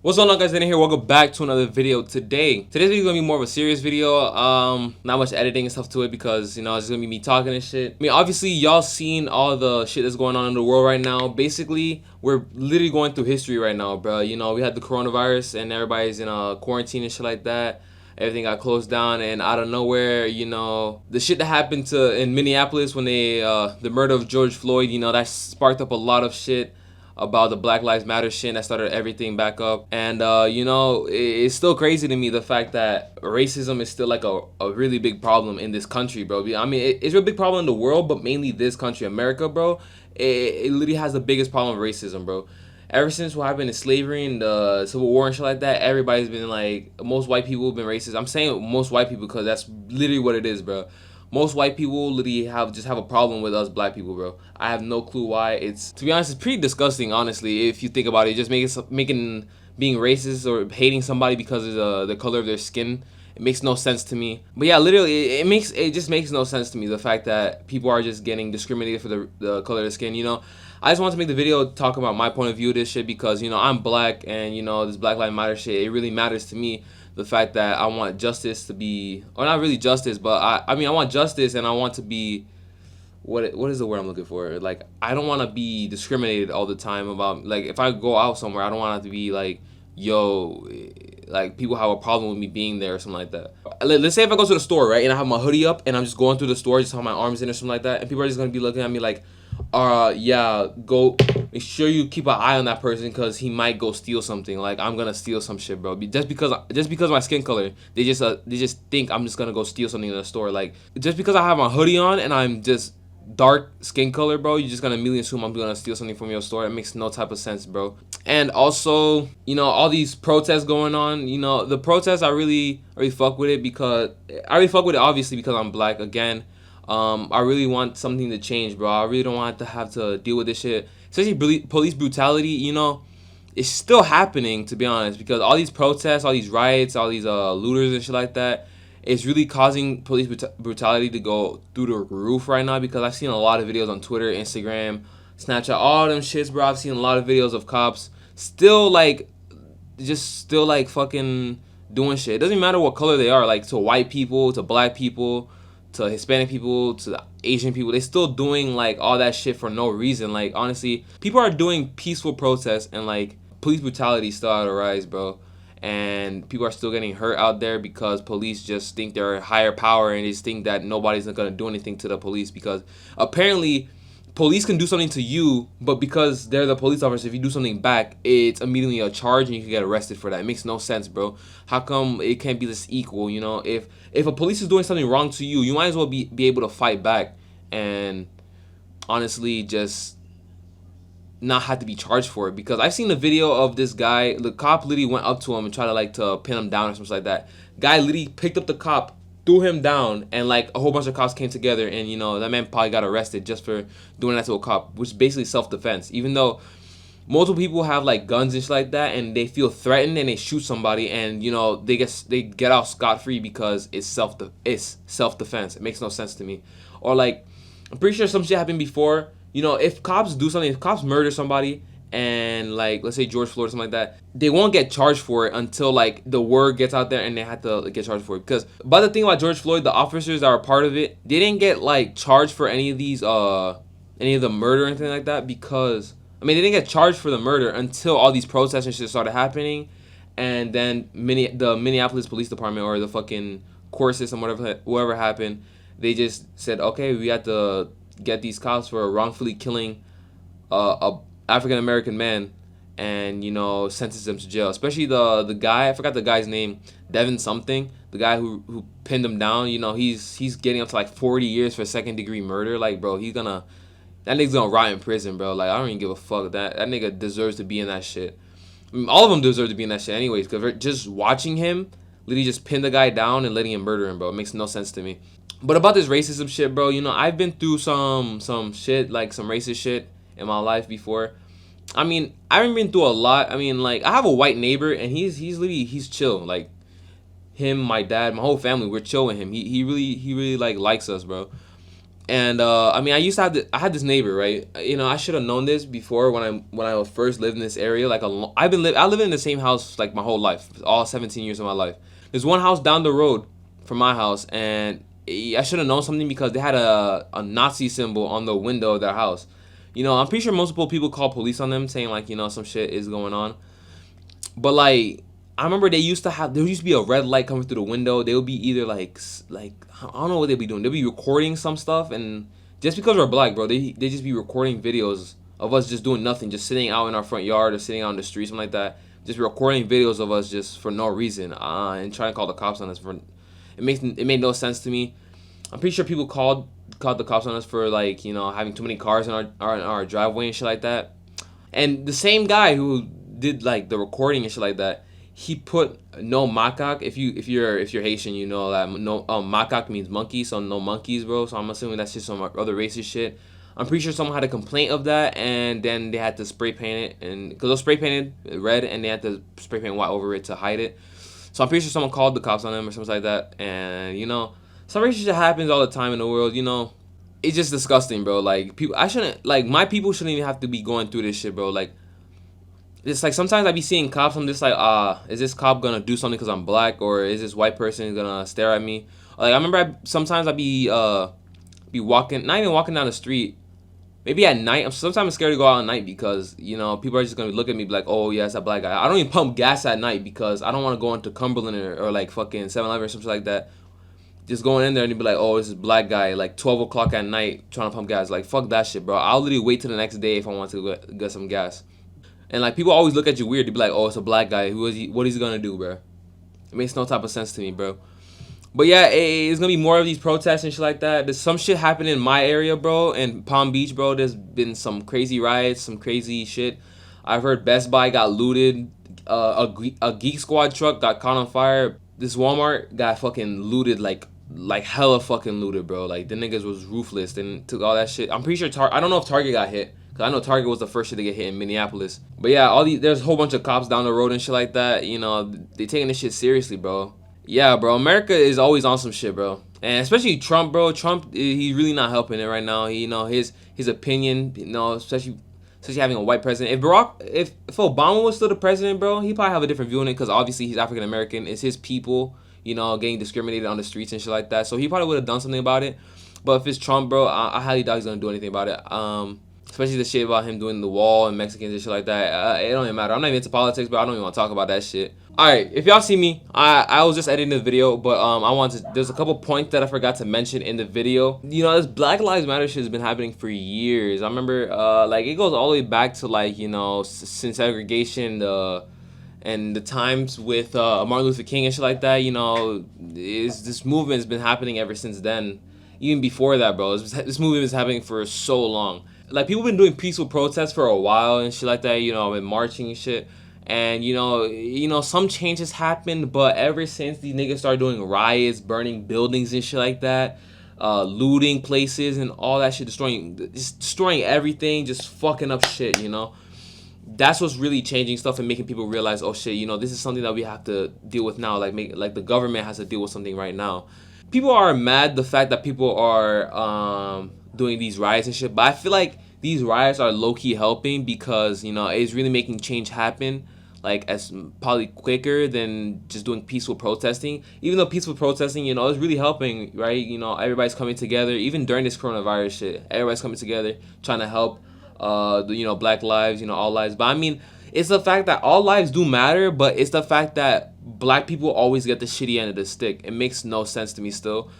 What's going on, guys? In here, welcome back to another video. Today's video is gonna be more of a serious video. Not much editing and stuff to it because it's just gonna be me talking and shit. I mean, obviously, y'all seen all the shit that's going on in the world right now. Basically, we're literally going through history right now, bro. We had the coronavirus and everybody's in a quarantine and shit like that. Everything got closed down, and out of nowhere, the shit that happened in Minneapolis when the murder of George Floyd, that sparked up a lot of shit about the Black Lives Matter shit that started everything back up. And it's still crazy to me the fact that racism is still like a really big problem in this country, bro. I mean, it's a big problem in the world, but mainly this country, America, bro. It literally has the biggest problem with racism, bro. Ever since what happened in slavery and the Civil War and shit like that, everybody's been like, most white people have been racist. I'm saying most white people because that's literally what it is, bro. Most white people literally have a problem with us black people, bro. I have no clue why. To be honest, it's pretty disgusting, honestly, if you think about it. Just making being racist or hating somebody because of the color of their skin. It makes no sense to me. But yeah, literally, it just makes no sense to me, the fact that people are just getting discriminated for the color of their skin, I just want to make the video talk about my point of view of this shit because, I'm black and, this Black Lives Matter shit, it really matters to me. The fact that I want justice to be, or not really justice, but I mean, I want justice and I want to be, what is the word I'm looking for? Like, I don't want to be discriminated all the time about, like, if I go out somewhere, I don't want it to be like, yo, like, people have a problem with me being there or something like that. Let's say if I go to the store, right, and I have my hoodie up and I'm just going through the store, just have my arms in or something like that, and people are just going to be looking at me like, yeah, go make sure you keep an eye on that person because he might go steal something. Like, I'm gonna steal some shit, bro. Just because of my skin color, they just think I'm just gonna go steal something in the store. Like, just because I have my hoodie on and I'm just dark skin color, bro, you're just gonna immediately assume I'm gonna steal something from your store. It makes no type of sense, bro. And also, all these protests going on, the protests, I really fuck with it because I really fuck with it obviously because I'm black again. I really want something to change, bro. I really don't want to have to deal with this shit. Especially police brutality, it's still happening, to be honest, because all these protests, all these riots, all these looters and shit like that, it's really causing police brutality to go through the roof right now because I've seen a lot of videos on Twitter, Instagram, Snapchat, all them shits, bro. I've seen a lot of videos of cops still fucking doing shit. It doesn't matter what color they are, like to white people, to black people, to Hispanic people, to Asian people. They still doing like all that shit for no reason. Like, honestly, people are doing peaceful protests and like police brutality still on the rise, bro. And people are still getting hurt out there because police just think they're a higher power and they just think that nobody's not gonna do anything to the police because apparently police can do something to you, but because they're the police officer, if you do something back, it's immediately a charge and you can get arrested for that. It makes no sense, bro. How come it can't be this equal, If a police is doing something wrong to you, you might as well be able to fight back and honestly just not have to be charged for it. Because I've seen the video of this guy, the cop literally went up to him and tried to pin him down or something like that. Guy literally picked up the cop, threw him down, and like a whole bunch of cops came together, and that man probably got arrested just for doing that to a cop, which is basically self-defense. Even though multiple people have like guns and shit like that, and they feel threatened and they shoot somebody, and they get out scot-free because it's self-defense. It makes no sense to me. Or like, I'm pretty sure some shit happened before. If cops do something, if cops murder somebody, and like let's say George Floyd or something like that, they won't get charged for it until like the word gets out there and they have to get charged for it. Because but the thing about George Floyd, the officers that are part of it, they didn't get like charged for any of the murder or anything like that because they didn't get charged for the murder until all these protests and shit started happening, and then the Minneapolis Police Department or the fucking court system, whatever happened, they just said, okay, we have to get these cops for wrongfully killing a African American man and sentence them to jail. Especially the guy, I forgot the guy's name, Devin something, the guy who pinned him down. He's getting up to like 40 years for second degree murder. Like, bro, that nigga's gonna rot in prison, bro. Like, I don't even give a fuck. That nigga deserves to be in that shit. All of them deserve to be in that shit anyways, because just watching him literally just pin the guy down and letting him murder him, bro, it makes no sense to me. But about this racism shit, bro, I've been through some shit, like some racist shit in my life before. I haven't been through a lot. Like, I have a white neighbor and he's chill. Like, him, my dad, my whole family, we're chill with him. He really like likes us, bro. And I mean, I had this neighbor, right? You know, I should have known this before when I first lived in this area. Like I live in the same house like my whole life, all 17 years of my life. There's one house down the road from my house, and I should have known something because they had a Nazi symbol on the window of their house. You know, I'm pretty sure multiple people called police on them saying like, you know, some shit is going on. But like, I remember there used to be a red light coming through the window. They would be either like I don't know what they'd be doing. They'd be recording some stuff, and just because we're black, bro, they just be recording videos of us just doing nothing, just sitting out in our front yard or sitting out in the street, something like that. Just recording videos of us just for no reason, and trying to call the cops on us for. It made no sense to me. I'm pretty sure people called the cops on us for like, you know, having too many cars in our driveway and shit like that. And the same guy who did like the recording and shit like that, he put no macaque. If you're Haitian, you know that no macaque means monkey, so no monkeys, bro. So I'm assuming that's just some other racist shit. I'm pretty sure someone had a complaint of that, and then they had to spray paint it, and because it was spray painted red, and they had to spray paint white over it to hide it. So I'm pretty sure someone called the cops on them or something like that, and you know, some racist shit happens all the time in the world. You know, it's just disgusting, bro. Like people, I shouldn't like my people shouldn't even have to be going through this shit, bro. Like it's like sometimes I be seeing cops. I'm just like, is this cop gonna do something because I'm black, or is this white person gonna stare at me? Like I remember, sometimes I be walking, not even walking down the street. Maybe at night. Sometimes I'm scared to go out at night because you know people are just gonna look at me be like, oh yeah, it's a black guy. I don't even pump gas at night because I don't want to go into Cumberland or like fucking 7-Eleven or something like that. Just going in there and be like, oh, this is black guy like 12 o'clock at night trying to pump gas. Like fuck that shit, bro. I'll literally wait till the next day if I want to get some gas. And like people always look at you weird. They be like, "Oh, it's a black guy. Who is he? What is he gonna do, bro?" It makes no type of sense to me, bro. But yeah, it's gonna be more of these protests and shit like that. There's some shit happening in my area, bro, in Palm Beach, bro. There's been some crazy riots, some crazy shit. I've heard Best Buy got looted. A Geek Squad truck got caught on fire. This Walmart got fucking looted, like hella fucking looted, bro. Like the niggas was ruthless and took all that shit. I'm pretty sure I don't know if Target got hit. Cause I know Target was the first shit to get hit in Minneapolis. But yeah, there's a whole bunch of cops down the road and shit like that. You know, they taking this shit seriously, bro. Yeah, bro. America is always on some shit, bro. And especially Trump, bro. Trump, he's really not helping it right now. You know, his opinion, you know, especially having a white president. If Obama was still the president, bro, he'd probably have a different view on it. Cause obviously he's African American. It's his people, you know, getting discriminated on the streets and shit like that. So he probably would have done something about it. But if it's Trump, bro, I highly doubt he's gonna do anything about it. Especially the shit about him doing the wall and Mexicans and shit like that. It don't even matter. I'm not even into politics, but I don't even want to talk about that shit. Alright, if y'all see me, I was just editing the video, but there's a couple points that I forgot to mention in the video. You know, this Black Lives Matter shit has been happening for years. I remember, like, it goes all the way back to, like, you know, since segregation, and the times with Martin Luther King and shit like that. You know, this movement has been happening ever since then. Even before that, bro. This movement is happening for so long. Like, people been doing peaceful protests for a while and shit like that, you know, and marching and shit. And, you know, some changes happened, but ever since these niggas started doing riots, burning buildings and shit like that, looting places and all that shit, destroying everything, just fucking up shit, you know. That's what's really changing stuff and making people realize, oh shit, you know, this is something that we have to deal with now. Like the government has to deal with something right now. People are mad the fact that people are doing these riots and shit, but I feel like these riots are low-key helping because, you know, it's really making change happen, like, as probably quicker than just doing peaceful protesting. Even though peaceful protesting, you know, is really helping, right? You know, everybody's coming together, even during this coronavirus shit, everybody's coming together trying to help, you know, black lives, you know, all lives. But I mean, it's the fact that all lives do matter, but it's the fact that black people always get the shitty end of the stick. It makes no sense to me still.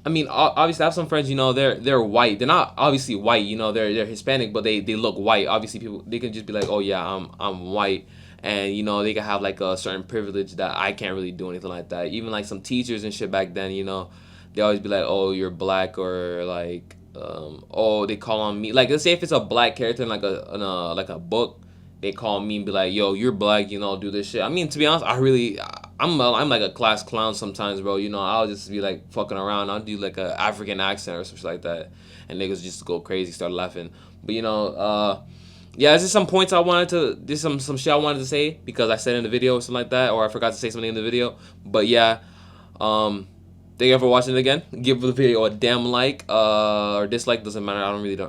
I mean, obviously, I have some friends, you know, they're white. They're not obviously white, you know, they're Hispanic, but they look white. Obviously, people, they can just be like, oh yeah, I'm white, and you know, they can have like a certain privilege that I can't really do anything like that. Even like some teachers and shit back then, you know, they always be like, oh, you're black, or like, oh, they call on me. Like, let's say if it's a black character in like a book, they call me and be like, yo, you're black, you know, do this shit. I mean, to be honest, I'm like a class clown sometimes, bro. You know, I'll just be like fucking around. I'll do like a African accent or something like that, and niggas just go crazy, start laughing. But you know, yeah, there's just some points I wanted to, there's some shit I wanted to say because I said in the video or something like that, or I forgot to say something in the video. But yeah, Thank you for watching it again. Give the video a damn like, or dislike, doesn't matter.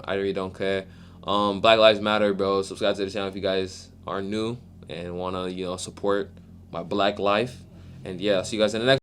I really don't care. Black Lives Matter, bro. Subscribe to the channel if you guys are new and wanna, support my black life. And yeah, see you guys in the next